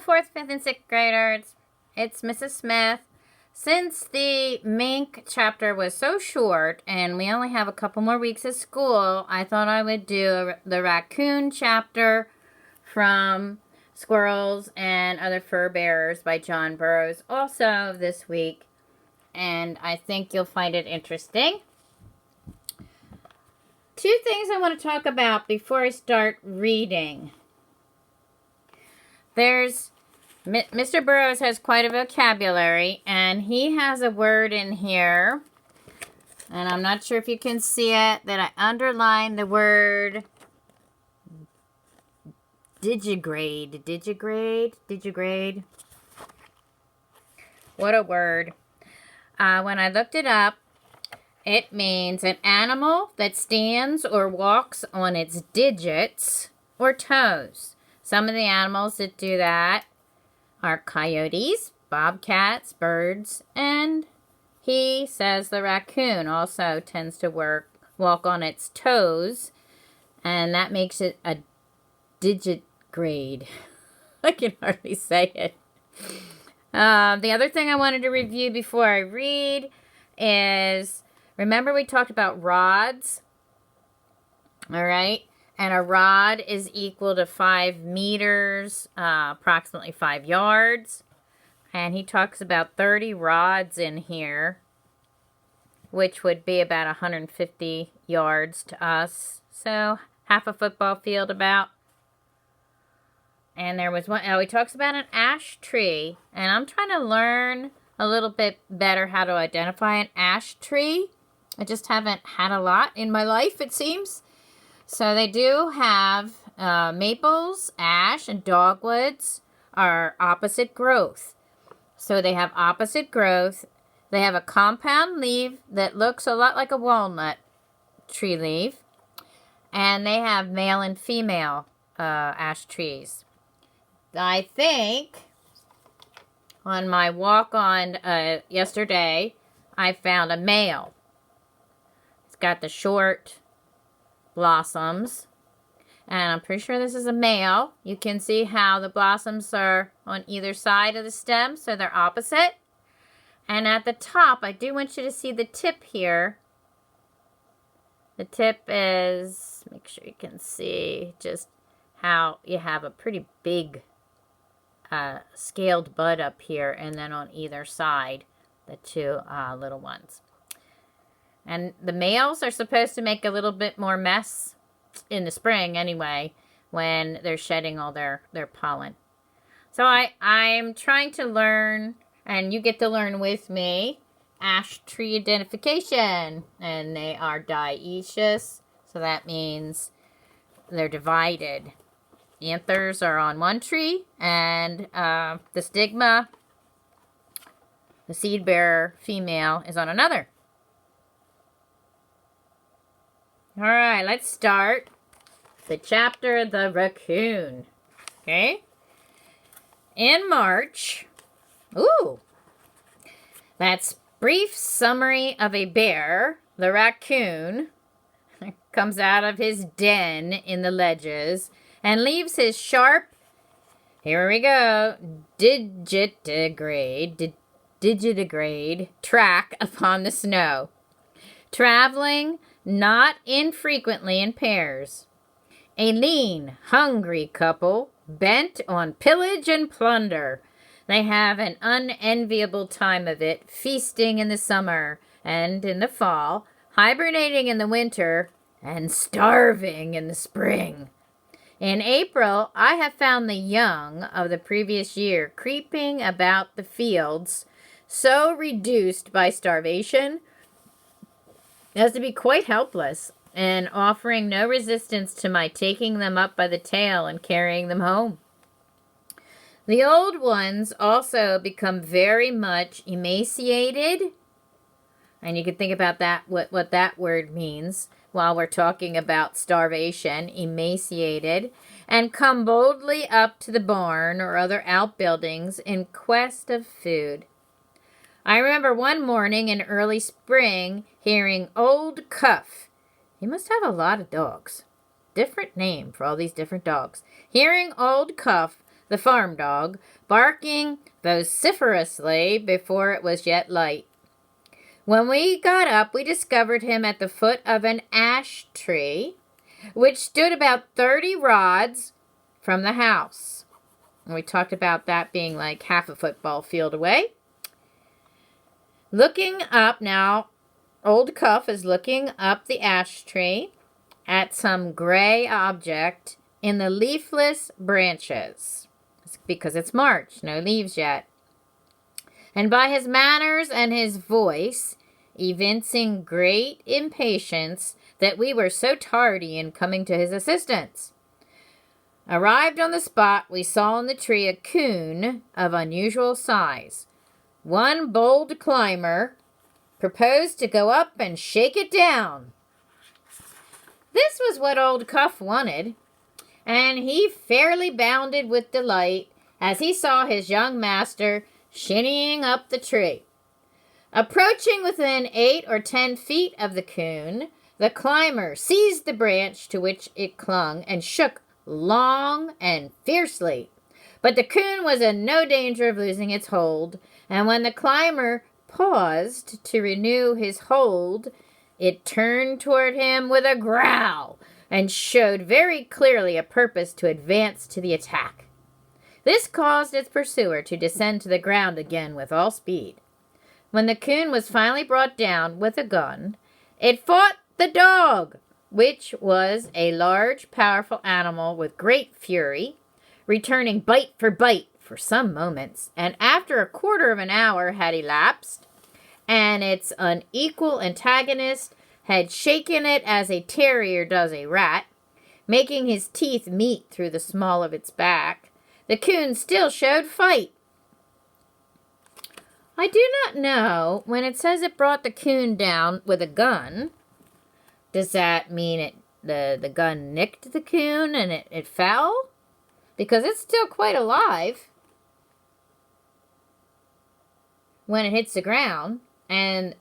4th, 5th, and 6th graders. It's Mrs. Smith. Since the mink chapter was so short and we only have a couple more weeks of school, I thought I would do the raccoon chapter from Squirrels and Other Fur Bearers by John Burroughs also this week. And I think you'll find it interesting. Two things I want to talk about before I start reading. Mr. Burroughs has quite a vocabulary, and he has a word in here, and I'm not sure if you can see it, that I underlined the word digigrade. Digigrade. What a word. When I looked it up, it means an animal that stands or walks on its digits or toes. Some of the animals that do that are coyotes, bobcats, birds, and he says the raccoon also tends to walk on its toes, and that makes it a digigrade. I can hardly say it. The other thing I wanted to review before I read is, remember we talked about rods? All right. And a rod is equal to 5 meters, approximately 5 yards. And he talks about 30 rods in here, which would be about 150 yards to us. So half a football field about. And there was one, he talks about an ash tree. And I'm trying to learn a little bit better how to identify an ash tree. I just haven't had a lot in my life, it seems. So they do have maples, ash, and dogwoods are opposite growth. So they have opposite growth. They have a compound leaf that looks a lot like a walnut tree leaf. And they have male and female ash trees. I think on my walk on yesterday, I found a male. It's got the short blossoms, and I'm pretty sure this is a male. You can see how the blossoms are on either side of the stem, so they're opposite. And at the top, I do want you to see the tip here. The tip is, make sure you can see just how you have a pretty big scaled bud up here, and then on either side, the two little ones. And the males are supposed to make a little bit more mess in the spring anyway, when they're shedding all their pollen. So I'm trying to learn, and you get to learn with me, ash tree identification. And they are dioecious, so that means they're divided. Anthers are on one tree, and the stigma, the seed bearer female, is on another. All right, let's start the chapter, The Raccoon. Okay? In March, that's brief summary of a bear, the raccoon, comes out of his den in the ledges and leaves his sharp, here we go, digitigrade track upon the snow, traveling not infrequently in pairs. A lean, hungry couple, bent on pillage and plunder. They have an unenviable time of it, feasting in the summer and in the fall, hibernating in the winter, and starving in the spring. In April, I have found the young of the previous year creeping about the fields, so reduced by starvation as to be quite helpless, and offering no resistance to my taking them up by the tail and carrying them home. The old ones also become very much emaciated, and you can think about that, what that word means while we're talking about starvation, emaciated, and come boldly up to the barn or other outbuildings in quest of food. I remember one morning in early spring hearing Old Cuff. He must have a lot of dogs. Different name for all these different dogs. Hearing Old Cuff the farm dog, barking vociferously before it was yet light. When we got up, we discovered him at the foot of an ash tree, which stood about 30 rods from the house. And we talked about that being like half a football field away. Looking up now, Old Cuff is looking up the ash tree at some gray object in the leafless branches. It's because it's March, no leaves yet. And by his manners and his voice, evincing great impatience that we were so tardy in coming to his assistance. Arrived on the spot, we saw in the tree a coon of unusual size. One bold climber proposed to go up and shake it down. This was what Old Cuff wanted, and he fairly bounded with delight as he saw his young master shinnying up the tree. Approaching within 8 or 10 feet of the coon, the climber seized the branch to which it clung and shook long and fiercely. But the coon was in no danger of losing its hold, and when the climber paused to renew his hold, it turned toward him with a growl and showed very clearly a purpose to advance to the attack. This caused its pursuer to descend to the ground again with all speed. When the coon was finally brought down with a gun, it fought the dog, which was a large, powerful animal with great fury, returning bite for some moments, and after a quarter of an hour had elapsed, and its unequal antagonist had shaken it as a terrier does a rat, making his teeth meet through the small of its back, the coon still showed fight. I do not know, when it says it brought the coon down with a gun, does that mean the gun nicked the coon and it fell? Because it's still quite alive when it hits the ground. And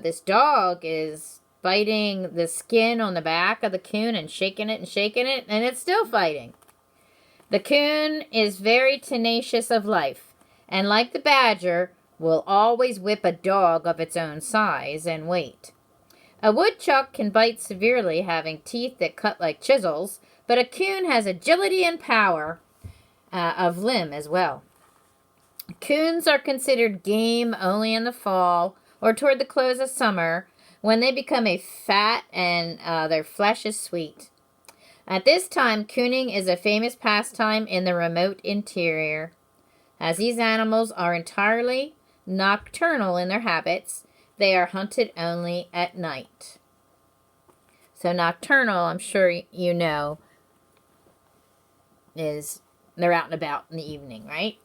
this dog is biting the skin on the back of the coon and shaking it, and it's still fighting. The coon is very tenacious of life, and like the badger, will always whip a dog of its own size and weight. A woodchuck can bite severely, having teeth that cut like chisels, but a coon has agility and power of limb as well. Coons are considered game only in the fall or toward the close of summer, when they become a fat and their flesh is sweet. At this time, cooning is a famous pastime in the remote interior. As these animals are entirely nocturnal in their habits, they are hunted only at night. So nocturnal, I'm sure you know, is they're out and about in the evening, right?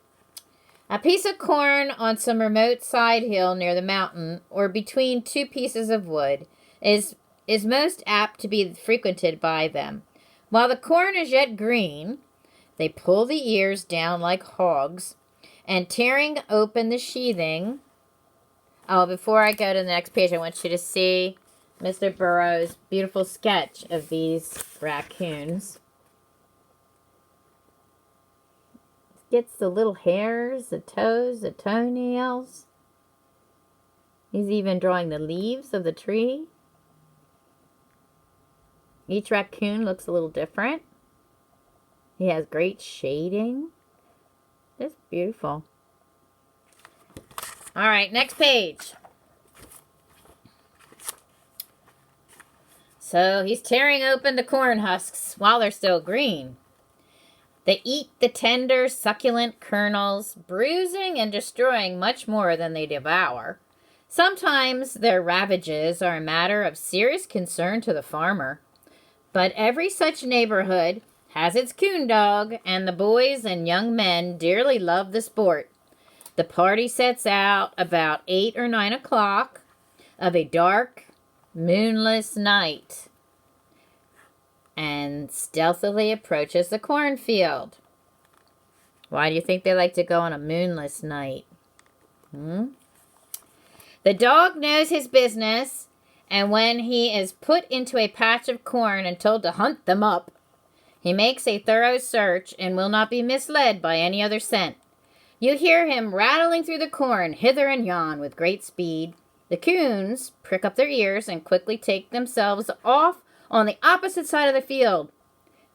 A piece of corn on some remote side hill near the mountain, or between 2 pieces of wood, is most apt to be frequented by them. While the corn is yet green, they pull the ears down like hogs, and tearing open the sheathing. Oh, before I go to the next page, I want you to see Mr. Burroughs' beautiful sketch of these raccoons. Gets the little hairs, the toes, the toenails. He's even drawing the leaves of the tree. Each raccoon looks a little different. He has great shading. It's beautiful. All right, next page. So he's tearing open the corn husks while they're still green. They eat the tender, succulent kernels, bruising and destroying much more than they devour. Sometimes their ravages are a matter of serious concern to the farmer. But every such neighborhood has its coon dog, and the boys and young men dearly love the sport. The party sets out about 8 or 9 o'clock of a dark, moonless night, and stealthily approaches the cornfield. Why do you think they like to go on a moonless night? The dog knows his business, and when he is put into a patch of corn and told to hunt them up, He makes a thorough search and will not be misled by any other scent. You hear him rattling through the corn hither and yon with great speed. The coons prick up their ears and quickly take themselves off on the opposite side of the field.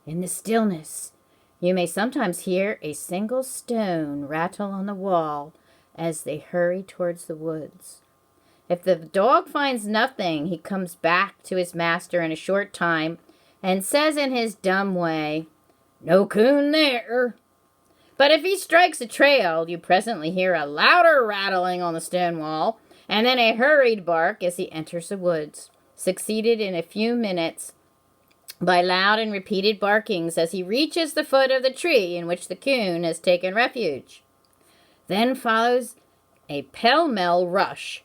In the stillness, you may sometimes hear a single stone rattle on the wall as they hurry towards the woods. If the dog finds nothing, he comes back to his master in a short time and says in his dumb way, "No coon there." But if he strikes a trail, you presently hear a louder rattling on the stone wall, and then a hurried bark as he enters the woods, succeeded in a few minutes by loud and repeated barkings as he reaches the foot of the tree in which the coon has taken refuge. Then follows a pell-mell rush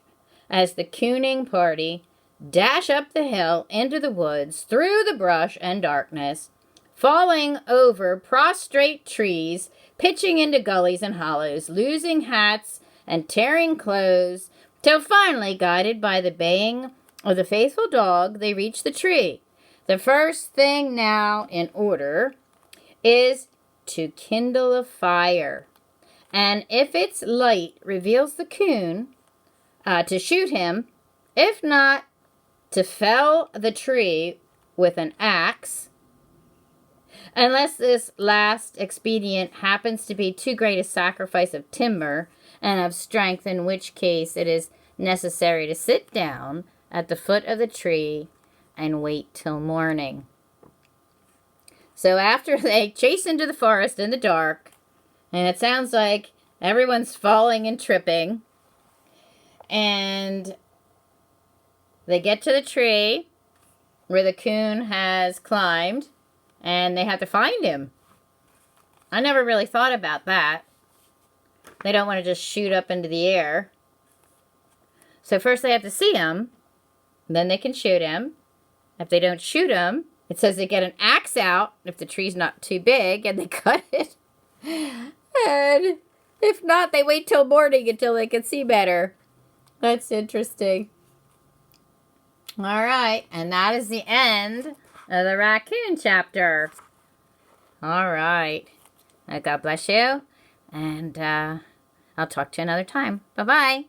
as the cooning party dash up the hill into the woods, through the brush and darkness, falling over prostrate trees, pitching into gullies and hollows, losing hats and tearing clothes, till finally, guided by the baying of the faithful dog, they reach the tree. The first thing now in order is to kindle a fire, and if its light reveals the coon, to shoot him, if not, to fell the tree with an axe, unless this last expedient happens to be too great a sacrifice of timber and of strength, in which case it is necessary to sit down at the foot of the tree and wait till morning. So after they chase into the forest in the dark, and it sounds like everyone's falling and tripping, and they get to the tree where the coon has climbed, and they have to find him. I never really thought about that. They don't want to just shoot up into the air. So first they have to see him, then they can shoot him. If they don't shoot him, it says they get an axe out if the tree's not too big, and they cut it. And if not, they wait till morning until they can see better. That's interesting. All right, and that is the end of the raccoon chapter. All right. God bless you, and I'll talk to you another time. Bye-bye.